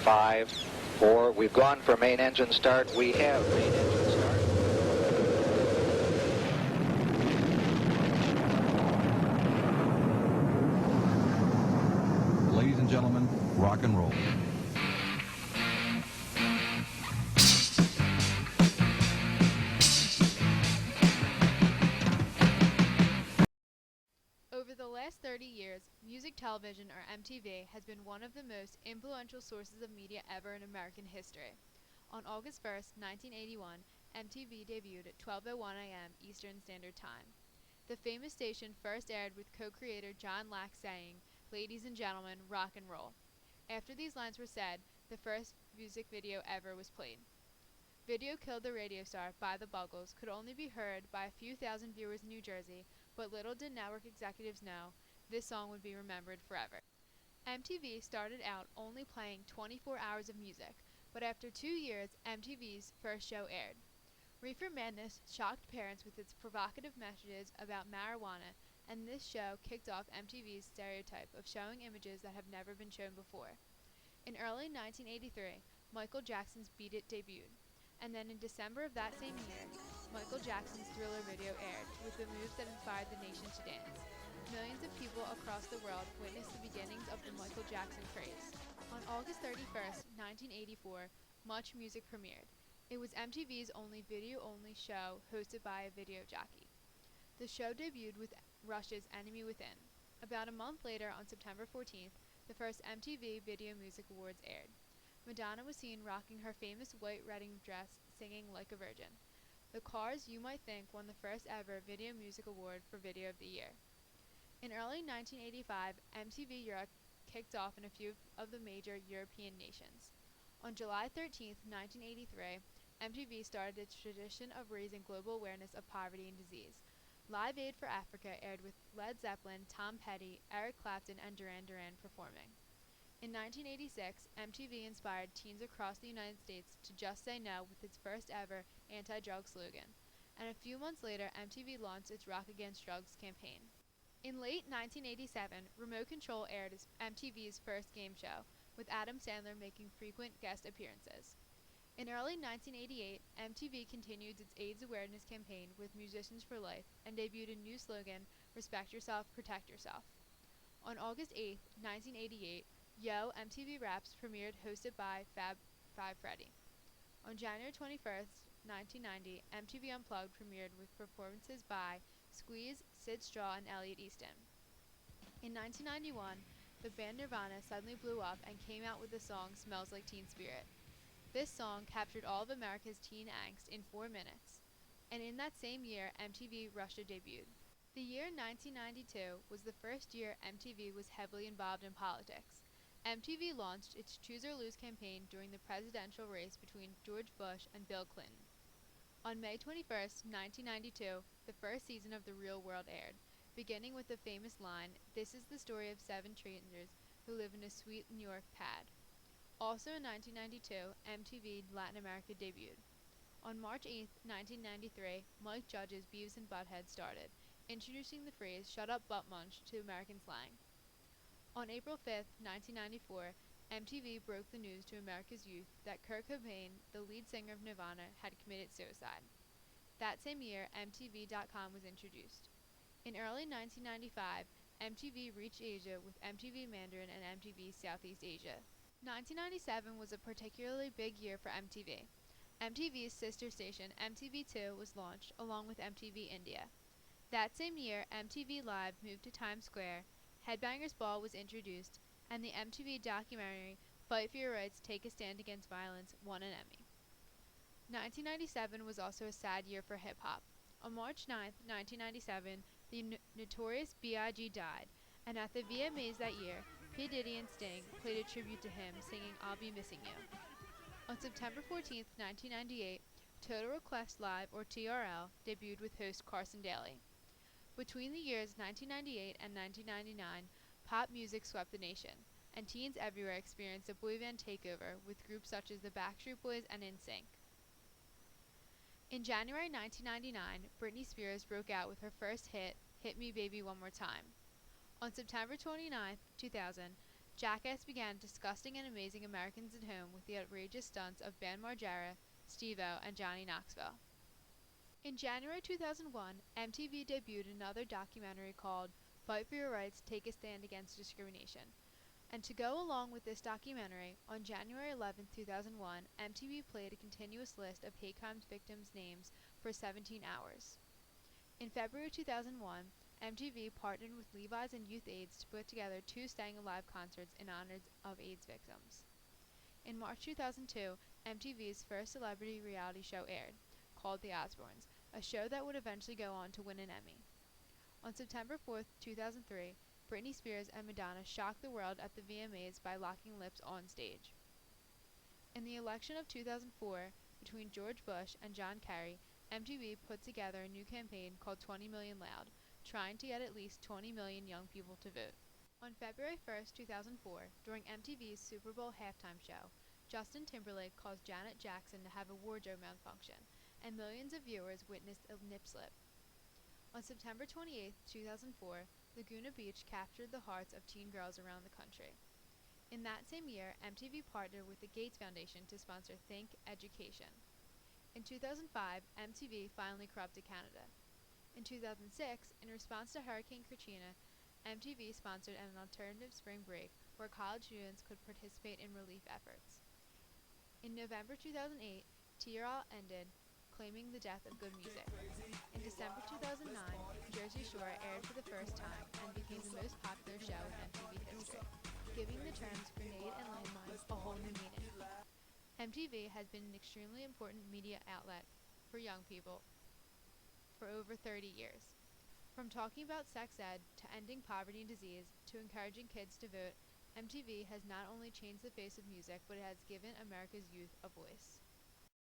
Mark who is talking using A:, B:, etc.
A: 5, 4, we've gone for main engine start. We have main engine start.
B: Ladies and gentlemen, rock and roll.
C: Over the last 30 years, music television, or MTV, has been one of the most influential sources of media ever in American history. On August 1st, 1981, MTV debuted at 12:01 a.m. Eastern Standard Time. The famous station first aired with co-creator John Lack saying, "Ladies and gentlemen, rock and roll." After these lines were said, the first music video ever was played. "Video Killed the Radio Star" by the Buggles could only be heard by a few thousand viewers in New Jersey, but little did network executives know this song would be remembered forever. MTV started out only playing 24 hours of music, but after 2 years, MTV's first show aired. Reefer Madness shocked parents with its provocative messages about marijuana, and this show kicked off MTV's stereotype of showing images that have never been shown before. In early 1983, Michael Jackson's "Beat It" debuted, and then in December of that same year, Michael Jackson's Thriller video aired, with the moves that inspired the nation to dance. Millions of people across the world witnessed the beginnings of the Michael Jackson craze. On August 31st, 1984, Much Music premiered. It was MTV's only video-only show hosted by a video jockey. The show debuted with Rush's "Enemy Within." About a month later, on September 14th, the first MTV Video Music Awards aired. Madonna was seen rocking her famous white wedding dress, singing "Like a Virgin." The Cars, You Might Think, won the first ever Video Music Award for Video of the Year. In early 1985, MTV Europe kicked off in a few of the major European nations. On July 13, 1983, MTV started its tradition of raising global awareness of poverty and disease. Live Aid for Africa aired with Led Zeppelin, Tom Petty, Eric Clapton, and Duran Duran performing. In 1986, MTV inspired teens across the United States to just say no with its first ever anti-drug slogan, and a few months later, MTV launched its Rock Against Drugs campaign. In late 1987, Remote Control aired as MTV's first game show, with Adam Sandler making frequent guest appearances. In early 1988, MTV continued its AIDS awareness campaign with Musicians for Life and debuted a new slogan, "Respect Yourself, Protect Yourself." On August 8, 1988, Yo! MTV Raps premiered, hosted by Fab Five Freddy. On January 21st, 1990, MTV Unplugged premiered with performances by Squeeze, Sid Straw, and Elliot Easton. In 1991, the band Nirvana suddenly blew up and came out with the song "Smells Like Teen Spirit." This song captured all of America's teen angst in 4 minutes. And in that same year, MTV Russia debuted. The year 1992 was the first year MTV was heavily involved in politics. MTV launched its Choose or Lose campaign during the presidential race between George Bush and Bill Clinton. On May 21st, 1992, the first season of The Real World aired, beginning with the famous line, "This is the story of 7 strangers who live in a sweet New York pad." Also in 1992, MTV Latin America debuted. On March 8, 1993, Mike Judge's Beavis and Butthead started, introducing the phrase "shut up butt munch" to American slang. On April 5, 1994, MTV broke the news to America's youth that Kurt Cobain, the lead singer of Nirvana, had committed suicide. That same year, MTV.com was introduced. In early 1995, MTV reached Asia with MTV Mandarin and MTV Southeast Asia. 1997 was a particularly big year for MTV. MTV's sister station, MTV2, was launched, along with MTV India. That same year, MTV Live moved to Times Square, Headbangers Ball was introduced, and the MTV documentary Fight for Your Rights, Take a Stand Against Violence won an Emmy. 1997 was also a sad year for hip-hop. On March 9, 1997, the notorious B.I.G. died, and at the VMAs that year, P. Diddy and Sting played a tribute to him, singing "I'll Be Missing You." On September 14, 1998, Total Request Live, or TRL, debuted with host Carson Daly. Between the years 1998 and 1999, pop music swept the nation, and teens everywhere experienced a boy band takeover with groups such as the Backstreet Boys and NSYNC. In January 1999, Britney Spears broke out with her first hit, "Hit Me Baby One More Time." On September 29, 2000, Jackass began disgusting and amazing Americans at home with the outrageous stunts of Bam Margera, Steve-O, and Johnny Knoxville. In January 2001, MTV debuted another documentary called Fight for Your Rights, Take a Stand Against Discrimination. And to go along with this documentary, on January 11, 2001, MTV played a continuous list of hate crimes victims' names for 17 hours. In February 2001, MTV partnered with Levi's and Youth AIDS to put together 2 Staying Alive concerts in honor of AIDS victims. In March 2002, MTV's first celebrity reality show aired, called The Osbournes, a show that would eventually go on to win an Emmy. On September 4, 2003, Britney Spears and Madonna shocked the world at the VMAs by locking lips on stage. In the election of 2004, between George Bush and John Kerry, MTV put together a new campaign called 20 Million Loud, trying to get at least 20 million young people to vote. On February 1, 2004, during MTV's Super Bowl halftime show, Justin Timberlake caused Janet Jackson to have a wardrobe malfunction, and millions of viewers witnessed a nip slip. On September 28, 2004, Laguna Beach captured the hearts of teen girls around the country. In that same year, MTV partnered with the Gates Foundation to sponsor Think Education. In 2005, MTV finally corrupted Canada. In 2006, in response to Hurricane Katrina, MTV sponsored an alternative spring break where college students could participate in relief efforts. In November 2008, TRL ended, claiming the death of good music. In December 2009, Jersey Shore aired for the first time and became the most popular show in MTV history, giving the terms grenade and landmine a whole new meaning. MTV has been an extremely important media outlet for young people for over 30 years. From talking about sex ed to ending poverty and disease to encouraging kids to vote, MTV has not only changed the face of music, but it has given America's youth a voice.